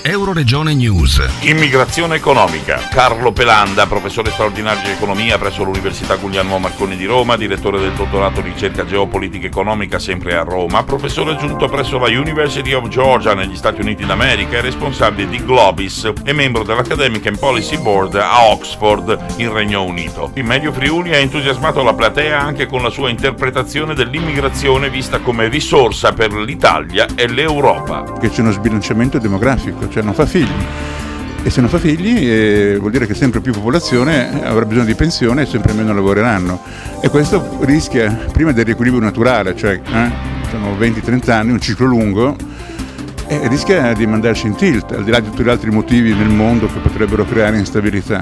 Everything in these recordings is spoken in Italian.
Euroregione News. Immigrazione economica. Carlo Pelanda, professore straordinario di economia presso l'Università Guglielmo Marconi di Roma, direttore del dottorato di ricerca geopolitica economica sempre a Roma, professore aggiunto presso la University of Georgia negli Stati Uniti d'America e responsabile di Globis e membro dell'Academic and Policy Board a Oxford, in Regno Unito. In Medio Friuli ha entusiasmato la platea anche con la sua interpretazione dell'immigrazione vista come risorsa per l'Italia e l'Europa. Che c'è uno sbilanciamento demografico, cioè non fa figli. E se non fa figli vuol dire che sempre più popolazione avrà bisogno di pensione e sempre meno lavoreranno. E questo rischia, prima del riequilibrio naturale, cioè sono 20-30 anni, un ciclo lungo, e rischia di mandarci in tilt, al di là di tutti gli altri motivi nel mondo che potrebbero creare instabilità.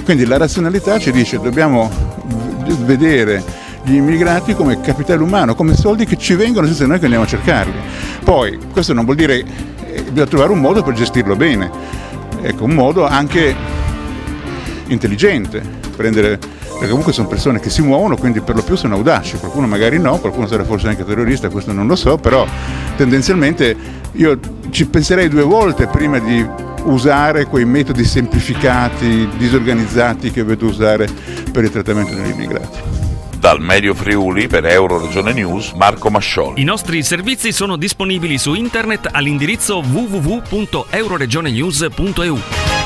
Quindi la razionalità ci dice dobbiamo vedere gli immigrati come capitale umano, come soldi che ci vengono senza noi che andiamo a cercarli. Poi questo non vuol dire bisogna trovare un modo per gestirlo bene, ecco, un modo anche intelligente, perché comunque sono persone che si muovono, quindi per lo più sono audaci, qualcuno magari no, qualcuno sarà forse anche terrorista, questo non lo so, però tendenzialmente io ci penserei 2 volte prima di usare quei metodi semplificati, disorganizzati che vedo usare per il trattamento degli immigrati. Dal Medio Friuli per Euroregione News, Marco Mascioli. I nostri servizi sono disponibili su internet all'indirizzo www.euroregionenews.eu.